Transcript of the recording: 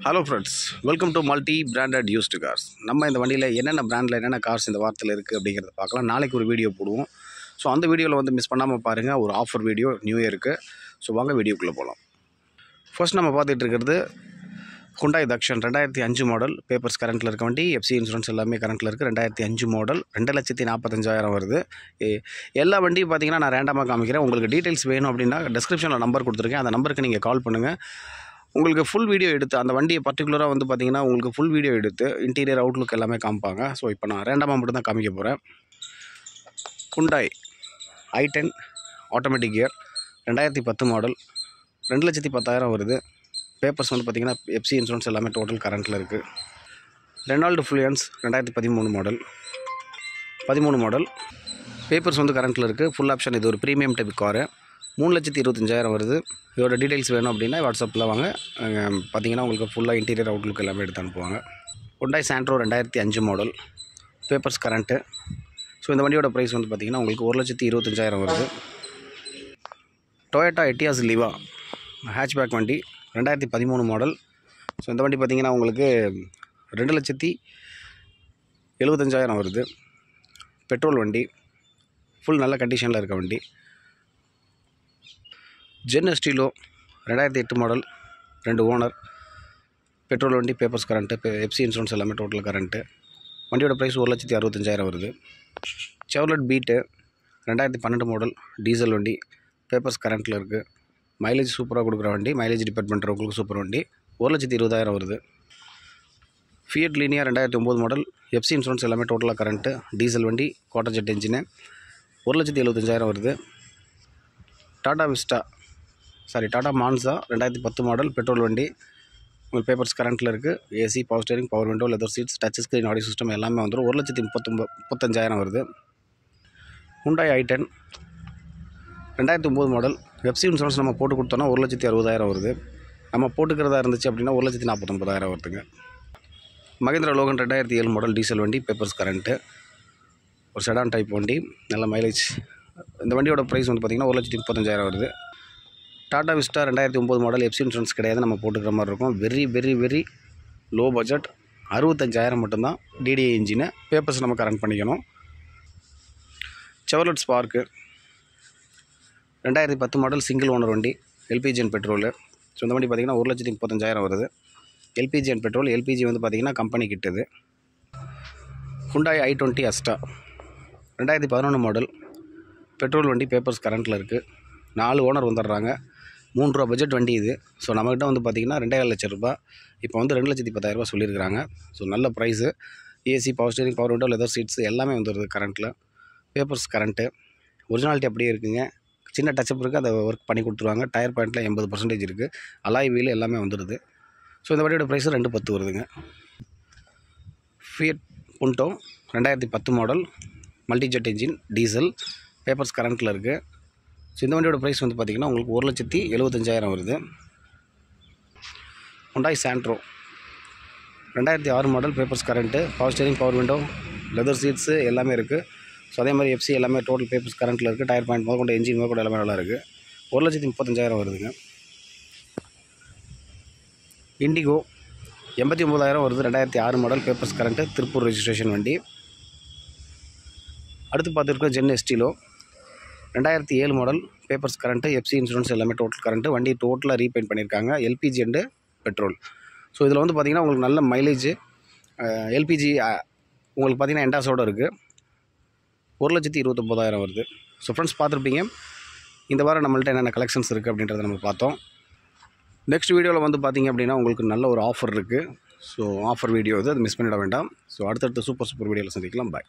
Hello friends, welcome to multi branded used cars. நம்ம இந்த வண்டியில் என்னென்ன பிராண்டில் என்னென்ன கார்ஸ் இந்த வாரத்தில் இருக்குது அப்படிங்கிறத பார்க்கலாம். நாளைக்கு ஒரு வீடியோ போடுவோம். ஸோ அந்த வீடியோவில் வந்து மிஸ் பண்ணாமல் பாருங்கள். ஒரு ஆஃபர் வீடியோ நியூ இயருக்கு. ஸோ வாங்க வீடியோக்குள்ளே போகலாம். ஃபர்ஸ்ட் நம்ம பார்த்துட்டு இருக்கிறது ஹுண்டாய் தக்ஷன் 2005 மாடல். பேப்பர்ஸ் கரண்ட்டில் இருக்க வண்டி, எஃப்சி இன்சூரன்ஸ் எல்லாமே கரண்ட்டில் இருக்குது. 2005 மாடல், 2,45,000 வருது. எல்லா வண்டியும் பார்த்தீங்கன்னா நான் ரேண்டமாக காமிக்கிறேன். உங்களுக்கு டீட்டெயில்ஸ் வேணும் அப்படின்னா டிஸ்கிரிப்ஷனில் நம்பர் கொடுத்துருக்கேன். அந்த நம்பருக்கு நீங்கள் கால் பண்ணுங்கள். உங்களுக்கு ஃபுல் வீடியோ எடுத்து அந்த வண்டியை பர்டிகுலராக வந்து பார்த்திங்கன்னா உங்களுக்கு ஃபுல் வீடியோ எடுத்து இன்டீரியர் அவுட்லுக் எல்லாமே காமிப்பாங்க. ஸோ இப்போ நான் ரேண்டமாக மட்டும் தான் காமிக்க போகிறேன். Hyundai i10 automatic gear, 2010 model, 2,10,000 வருது. பேப்பர்ஸ் வந்து பார்த்திங்கன்னா எஃப்சி இன்சூரன்ஸ் எல்லாமே டோட்டல் கரண்ட்டில் இருக்குது. ரெனால்டு ஃப்ளூயன்ஸ் 2013 மாடல், பேப்பர்ஸ் வந்து கரண்ட்டில் இருக்குது. Full option. இது ஒரு ப்ரீமியம் டைப் காரு. 3,25,000 வருது. இதோட டீட்டெயில்ஸ் வேணும் அப்படின்னா வாட்ஸ்அப்பில் வாங்க. பார்த்தீங்கன்னா உங்களுக்கு ஃபுல்லாக இன்டீரியர் அவுட்லுக் எல்லாமே எடுத்து அனுப்புவாங்க. Hyundai Santro 2005 model, papers current. So இந்த வண்டியோட ப்ரைஸ் வந்து பார்த்திங்கன்னா உங்களுக்கு 1,25,000 வருது. டொயோட்டா எட்டியாஸ் லிவா ஹேட்ச்பேக் வண்டி, 2013 மாடல். ஸோ இந்த வண்டி பார்த்திங்கன்னா உங்களுக்கு 2,75,000 வருது. பெட்ரோல் வண்டி, ஃபுல் நல்ல கண்டிஷனில் இருக்க வண்டி. Zen Estilo 2008 model, 2 owner, petrol வண்டி, பேப்பர்ஸ் கரண்ட்டு, எஃப்சி இன்சூரன்ஸ் எல்லாமே டோட்டல் கரண்ட்டு. வண்டியோட ப்ரைஸ் 1,65,000 வருது. செவர்லெட் பீட்டு 2012 மாடல், டீசல் வண்டி, பேப்பர்ஸ் கரண்ட்டில் இருக்குது. மைலேஜ் சூப்பராக கொடுக்குற வண்டி. மைலேஜ் டிபெண்ட் பண்ணுறவங்களுக்கு சூப்பர் வண்டி. 1,20,000 வருது. Fiat Linea 2009 model, FC insurance எல்லாமே டோட்டலாக கரண்ட்டு, டீசல் வண்டி, குவார்ட்டர் ஜெட் என்ஜினு, 1,75,000 வருது. டாடா மான்சா 2010 மாடல், பெட்ரோல் வண்டி, உங்களுக்கு பேப்பர்ஸ் கரண்ட்டில் இருக்குது. AC, power steering, power window, leather seeds, touch screen audio system எல்லாமே வந்துடும். 1,35,000 வருது. Hyundai i10 2009 model, FC insurance நம்ம போட்டு கொடுத்தோன்னா 1,60,000 வருது. நம்ம போட்டுக்கிறதா இருந்துச்சு அப்படின்னா 1,49,000 வருதுங்க. மஹிந்திரா லோகன் 2007 மாடல், டீசல் வண்டி, பேப்பர்ஸ் கரண்ட்டு, ஒரு செடான் டைப் வண்டி, நல்ல மைலேஜ். இந்த வண்டியோட ப்ரைஸ் வந்து பார்த்திங்கன்னா 1,35,000 வருது. Tata Vista 2009 model, FC insurance கிடையாது, நம்ம போட்டுக்கிற மாதிரி இருக்கும். வெரி லோ பட்ஜெட், 65,000 மட்டும்தான். டிடிஐ இன்ஜினு, பேப்பர்ஸ் நம்ம கரண்ட் பண்ணிக்கணும். Chevrolet spark 2010 model, single owner வண்டி, எல்பிஜி அண்ட் பெட்ரோலு. ஸோ இந்த வண்டி பார்த்திங்கன்னா 1,35,000 வருது. LPG and petrol. எல்பிஜி வந்து பார்த்திங்கன்னா company கிட்டது. Hyundai i20 அஸ்டா 2011 model, petrol வண்டி, பேப்பர்ஸ் கரண்ட்டில் இருக்குது. 4 ஓனர் வந்துடுறாங்க. 3 ரூபா பட்ஜெட் வண்டி இது. ஸோ நம்மகிட்ட வந்து பார்த்திங்கன்னா 2,50,000 ரூபா, இப்போ வந்து 2,10,000 சொல்லியிருக்கிறாங்க. ஸோ நல்ல price. AC, power steering, power window, leather seats எல்லாமே வந்துடுது கரண்ட்டில். பேப்பர்ஸ் கரண்ட்டு, ஒரிஜினாலிட்டி அப்படியே இருக்குங்க. சின்ன டச்சப் இருக்குது, அதை ஒர்க் பண்ணி கொடுத்துருவாங்க. டயர் பாயிண்ட்டில் 80% இருக்குது. அலாய் வீல் எல்லாமே வந்துடுது. ஸோ இந்த வண்டியோட ப்ரைஸு 2,10,000 வருதுங்க. Fiat புண்டோ 2010 model, Multijet engine, diesel, papers கரண்ட்டில் இருக்குது. ஸோ இந்த வண்டியோட ப்ரைஸ் வந்து பார்த்திங்கன்னா உங்களுக்கு 1,75,000 வருது. Hyundai Santro 2006 model, papers current, power steering, power window, leather seats எல்லாமே இருக்குது. ஸோ அதே மாதிரி எஃப்சி எல்லாமே டோட்டல் பேப்பர்ஸ் கரண்ட்டில் இருக்குது. டயர் பாயிண்ட் முதல் கொண்டு என்ஜின் முதல் கொண்டு எல்லாமே நல்லா இருக்குது. 1,35,000 வருதுங்க. இண்டிகோ 89,000 வருது. 2006 model, papers current, Tiruppur registration வண்டி. அடுத்து பார்த்துருக்கோம் Zen Estilo 2007 model, papers current, FC insurance எல்லாமே டோட்டல் கரண்ட்டு. வண்டி டோட்டலாக ரீபெயிண்ட் பண்ணியிருக்காங்க. LPG and petrol. ஸோ இதில் வந்து பார்த்திங்கன்னா உங்களுக்கு நல்ல மைலேஜ். எல்பிஜி உங்களுக்கு பார்த்திங்கன்னா எண்டாஸோடு இருக்குது. 1,29,000 வருது. ஸோ ஃப்ரெண்ட்ஸ் பார்த்துருப்பீங்க. இந்த வாரம் நம்மள்ட்ட என்னென்ன கலெக்ஷன்ஸ் இருக்குது அப்படின்றத நம்ம பார்த்தோம். நெக்ஸ்ட் வீடியோவில் வந்து பார்த்திங்க அப்படின்னா உங்களுக்கு நல்ல ஒரு ஆஃபர் இருக்குது. ஸோ ஆஃபர் வீடியோ அது மிஸ் பண்ணிட வேண்டாம். ஸோ அடுத்தடுத்த சூப்பர் வீடியோவில் சந்திக்கலாம். பாய்.